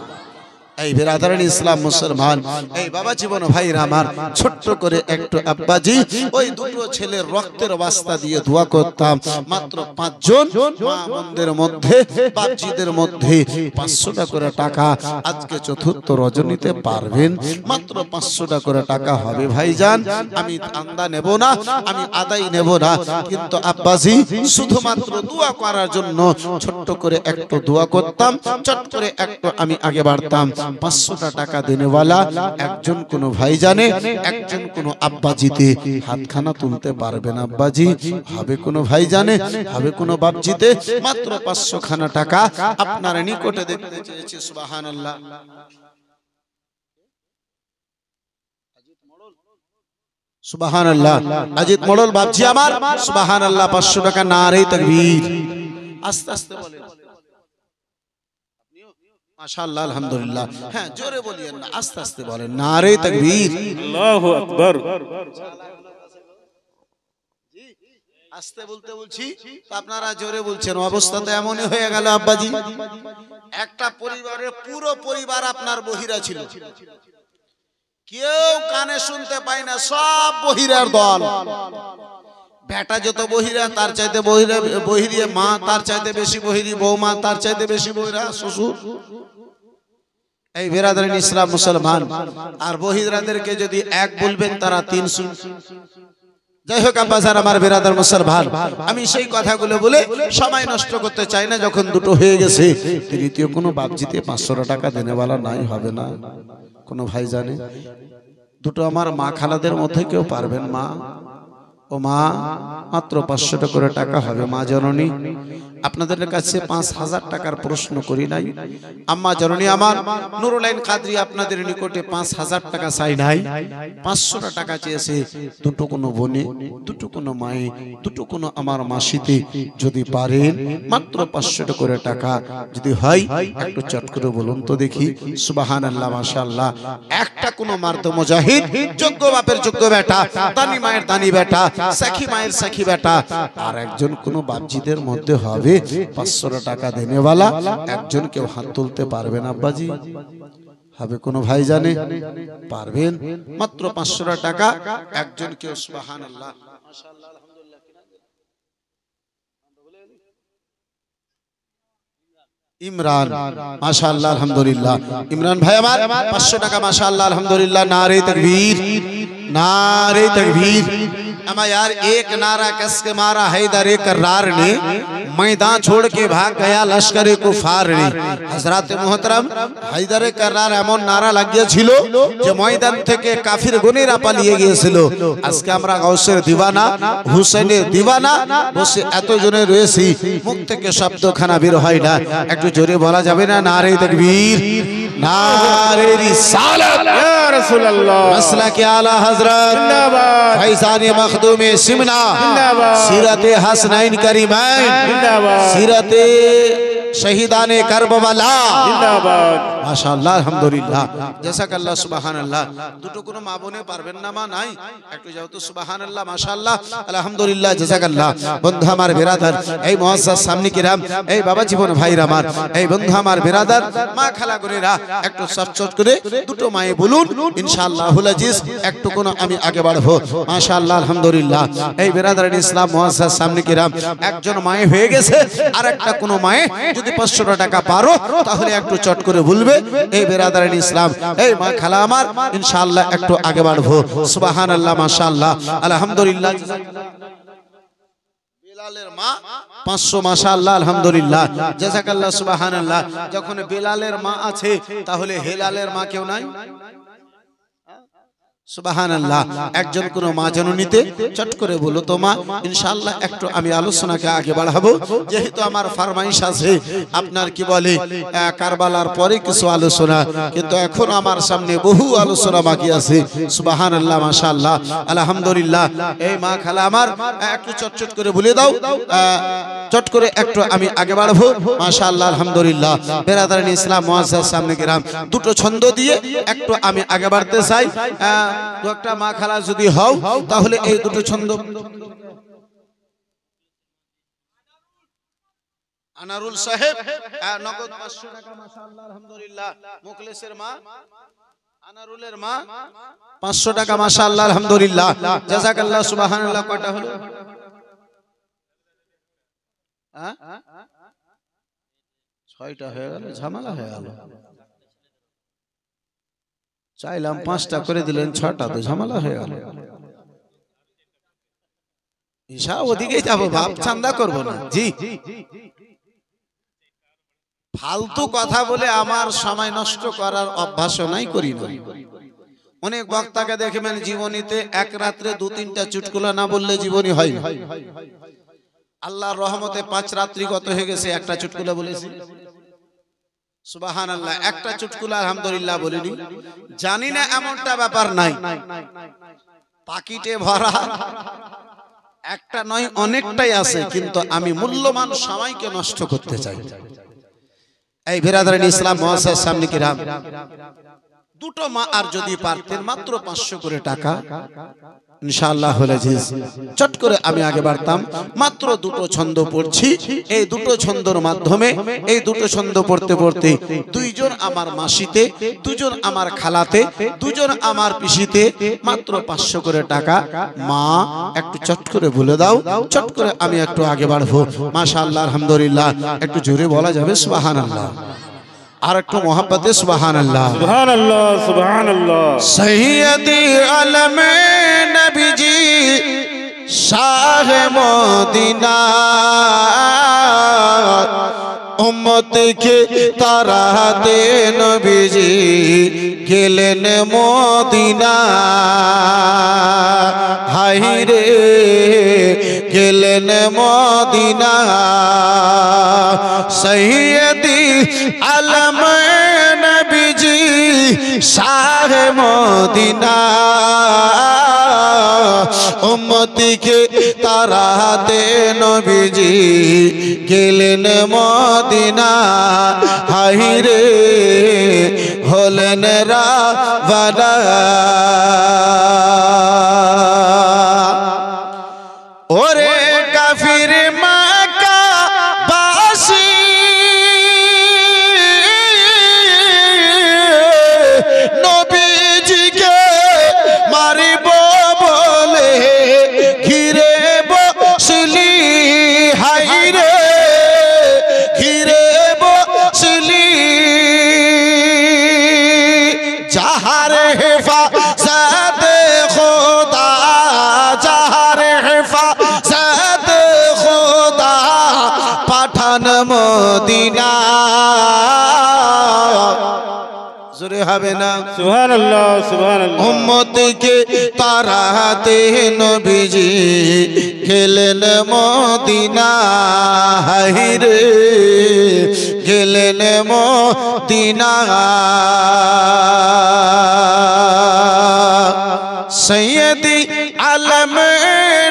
এই বিরাদারানি ইসলাম মুসলমান, এই বাবা জীবন ভাইরা আমার, ছোট্ট করে একটু আব্বাজি ওই দুটো ছেলের রক্তের ওয়াস্তা দিয়ে দোয়া করতাম। মাত্র 5 জন মা বোনদের মধ্যে, বাপজিদের মধ্যে 500 করে টাকা আজকে চতুর্থ রজনীতে পারবেন। মাত্র 500 করে টাকা হবে ভাইজান। আমি আন্দা নেব না, আমি আদায় নেব না, কিন্তু আব্বাজি শুধুমাত্র দোয়া করার জন্য ছোট্ট করে একটু দোয়া করতাম। চট করে একটু আমি আগে বাড়তাম। 500 টাকা দেনেওয়ালা একজন কোন ভাই জানে, একজন কোন আব্বাজিতে হাতখানা তুলতে পারবেন? আব্বাজি হবে কোন ভাই জানে, হবে কোন বাপজিতে? মাত্র 500 খানা টাকা আপনার নিকটে দেখতে চেয়েছি। সুবহানাল্লাহ। সুবহানাল্লাহ। আজিত মোড়ল বাপজি আমার, সুবহানাল্লাহ। 500 টাকা, নারে তাকবীর। আস্তে আস্তে বলেন মাশাআল্লাহ, আলহামদুলিল্লাহ। হ্যাঁ, জোরে বলিয়েন না, আস্তে আস্তে বলেন নারে তাকবীর, আল্লাহু আকবার। আস্তে বলতে বলছি, আপনারা জোরে বলছেন। অবস্থা তো এমনই হয়ে গেল আব্বাজি, একটা পরিবারের পুরো পরিবার আপনার বহিরা ছিল, কেউ কানে শুনতে পায় না, সব বহিরার দল। বেটা যত বহিরা, তার চাইতে বহিরা, বহিরিয়ে মা তার চাইতে বেশি বহিরি, বৌমা তার চাইতে বেশি বহিরা, শ্বশুর। এই বিরাদারিন ইসলাম মুসলমান, আর বহিরাদেরকে যদি এক বলবেন তারা 3 শুন। যাই হোক আব্বাজান আমার, বিরাদার মুসলমান, আমি সেই কথাগুলো বলে সময় নষ্ট করতে চাই না। যখন দুটো হয়ে গেছে, তৃতীয় কোনো বাপজিতে 500 টাকা দেনেওয়ালা নাই, হবে না কোনো ভাই জানে? দুটো আমার মা খালাদের মধ্যে কেউ পারবেন? মা ও মা, মাত্র 500 করে টাকা হবে। মা জননী, আপনাদের কাছে 5000 টাকার প্রশ্ন করি নাই। আম্মা জননী আমার, নুরুল আইন কাদরি আপনাদের নিকটে 5000 টাকা চাই নাই, 500 টাকা চেয়েছে। দুটো কোনো বোনে, দুটো কোনো মায়ে, দুটো কোনো আমার মাসিতে যদি পারেন, মাত্র 500 করে টাকা যদি হয়, একটু চট করে বলুন তো দেখি। সুবহানাল্লাহ, মাশাআল্লাহ। একটা কোনো মার্দ মুজাহিদ, যোগ্য বাপের যোগ্য বেটা, দানি মায়ের দানি বেটা, সাখী মায়ের সাখী বেটা, আর একজন কোন বাপজিদের মধ্যে হবে 500 টাকা দেনেওয়ালা, একজন কেউ হাত তুলতে পারবেন আব্বাজি? হবে কোন ভাই জানে? পারবেন? মাত্র 500 টাকা একজন কেউ। সুবহানাল্লাহ, মাশাআল্লাহ, আলহামদুলিল্লাহ। ইমরান মাশাআল্লাহ আলহামদুলিল্লাহ। ইমরান ভাই আমার 500 টাকা মাশাআল্লাহ আলহামদুলিল্লাহ। नारे तकबीर नारे तकबीर। अमा यार एक नारा कसके मारा हैदर कर्रार ने, मैदान छोड़ के भाग गया लश्कर कुफार ने। हजरत मोहतरम हैदर कर्रार एमन नारा লাগিয়েছিল যে ময়দান থেকে কাফির গুনেরা পালিয়ে গিয়েছিল। আজকে আমরা গাউসের দিওয়ানা হুসেনের দিওয়ানা বসে এত জনে রয়েছি, মুখ থেকে শব্দখানা বের হয় না। একটু জোরে বলা যাবে না? নারে তাকবীর নারে রিসালাত ইয়া রাসূলুল্লাহ। মাসলা কে আলা হযরত জিন্দাবাদ। ফৈজানে মখদুমে সিমনা জিন্দাবাদ। সিরাতে হাসনাইন করিমাইন জিন্দাবাদ। সিরাতে শহীদানে কারবালা জিন্দাবাদ। মাশাআল্লাহ আলহামদুলিল্লাহ। জাযাকাল্লাহ সুবহানাল্লাহ। দুটো কোনো মা বোনে পারবেন না? মা নাই? একটু যাও তো। সুবহানাল্লাহ মাশাআল্লাহ আলহামদুলিল্লাহ জাযাকাল্লাহ। বন্ধু আমার বিরাদার, এই মুআজ্জাজ সামনে কিরাম, এই বাবা জীবন ভাইরা আমার, এই বন্ধু আমার বিরাদার, মা খালা গুনেরা একটু চটচট করে দুটো মায়ে বলুন ইনশাআল্লাহুল আজিজ। একটু কোনো আমি আগে বাড়বো মাশাআল্লাহ আলহামদুলিল্লাহ। এই বিরাদার ইসলাম মুআজ্জাজ সামনে কিরাম, একজন মায়ে হয়ে গেছে, আর একটা কোনো মায়ে যদি 500 টাকা পারো তাহলে একটু চট করে বলবে। এই বিরাদার ইসলাম, এই মা খালা আমার ইনশাআল্লাহ একটু আগে বাড়বো। সুবহানাল্লাহ মাশাআল্লাহ আলহামদুলিল্লাহ। বেলালের মা 500 মাশাআল্লাহ আলহামদুলিল্লাহ জাযাকাল্লাহ সুবহানাল্লাহ। যখন বেলালের মা আছে তাহলে হেলালের মা কেউ নাই? সুবহানাল্লাহ। একজন কোন মা জননীতে চট করে বলো তো মা ইনশাআল্লাহ। একটু আমি আলোচনাকে আগে বাড়াবো, যেহেতু আমার ফরমাইশ আছে আপনার কি বলে কারবালার পরে কিছু আলোচনা, কিন্তু এখন আমার সামনে বহু আলোচনা বাকি আছে। সুবহানাল্লাহ মাশাআল্লাহ আলহামদুলিল্লাহ। এই মা খালা আমার একটু চটচট করে বলে দাও, চট করে একটু আমি আগে বাড়বো মাশাআল্লাহ আলহামদুলিল্লাহ। বিরাদারান ইসলাম মুআজ্জাজ সামনে কিরাম, দুটো ছন্দ দিয়ে একটু আমি আগে বাড়তে চাই। একটা মা খালা যদি হও তাহলে এই দুটো ছন্দ। আনারুল সাহেব নগদ 500 টাকা মাশাআল্লাহ আলহামদুলিল্লাহ। মুখলেসের মা আনারুলের মা 500 টাকা মাশাআল্লাহ আলহামদুলিল্লাহ জাযাকাল্লাহ সুবহানাল্লাহ। কয়টা হলো? হ্যাঁ 6টা হয়ে গেল, ঝামেলা হয়ে গেল। চাইলাম 5টা করে দিলেন, 6টা তো ঝামেলা হয়ে গেল। ঈশা ওদিকে যাবো, বাপ চান্দা করবো না জি। ফালতু কথা বলে আমার সময় নষ্ট করার অভ্যাস নাই, করি না। অনেক বক্তাকে দেখবেন জীবনীতে এক রাত্রে 2-3টা চুটকুলা না বললে জীবনী হয় না। আল্লাহর রহমতে 5 রাত্রি গত হয়ে গেছে, একটা চুটকুলা বলেছি। সুবহানাল্লাহ। একটা চুটকুলা আলহামদুলিল্লাহ বলিনি। জানি না এমনটা ব্যাপার নাই, পাকিটে ভরা একটা নয় অনেকটাই আছে, কিন্তু আমি মূল্যবান সময়কে নষ্ট করতে চাই। এই বিরাদারান ইসলাম মুআজ্জাজ সামনে কিরাম, দুটো মা আর যদি পারতেন মাত্র 500 করে টাকা ইনশাআল্লাহুল আজিজ চট করে আমি আগে বাড়তাম। মাত্র দুটো ছন্দ পড়ছি, এই দুটো ছন্দর মাধ্যমে, এই দুটো ছন্দ পড়তে পড়তে দুইজন আমার মাসিতে, দুজন আমার খালাতে, দুজন আমার পিসিতে মাত্র 500 করে টাকা। মা একটু চট করে বলে দাও, চট করে আমি একটু আগে বাড়বো মাশাআল্লাহ আলহামদুলিল্লাহ। একটু জোরে বলা যাবে সুবহানাল্লাহ? আর একটু মোহাব্বতে সুবহানাল্লাহ। সুবহানাল্লাহ সুবহানাল্লাহ। সৈয়দি আলমে নবীজি শাহ মদিনা, উম্মত কে তারাতে নবীজি গেলেন মদিনা। হায় রে গেলেন মদিনা। সৈয়দি আলম নবীজি শাহ মদিনা, উম্মত কে তারাতে নবীজি গেলেন মদিনা। হায় রে হলেন রাওয়ানা। ওরে কাফির মক্কা বাসী নবীজিকে মারিব বলে ঘিরে বসলি। হায় রে ঘিরে মদিনা জোরে হবে না সুবহানাল্লাহ সুবহানাল্লাহ উম্মতকে তারাতে নবীজি গেলেন মদিনা হায়রে গেলেন মদিনা সৈয়দি আলম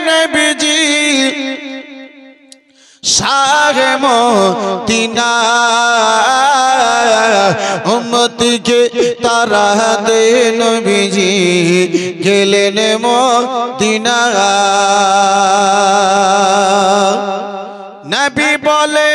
নবীজি শাহ মদিনা উম্মতকে তারাতে নবীজি গেলেন মদিনা নবী বলে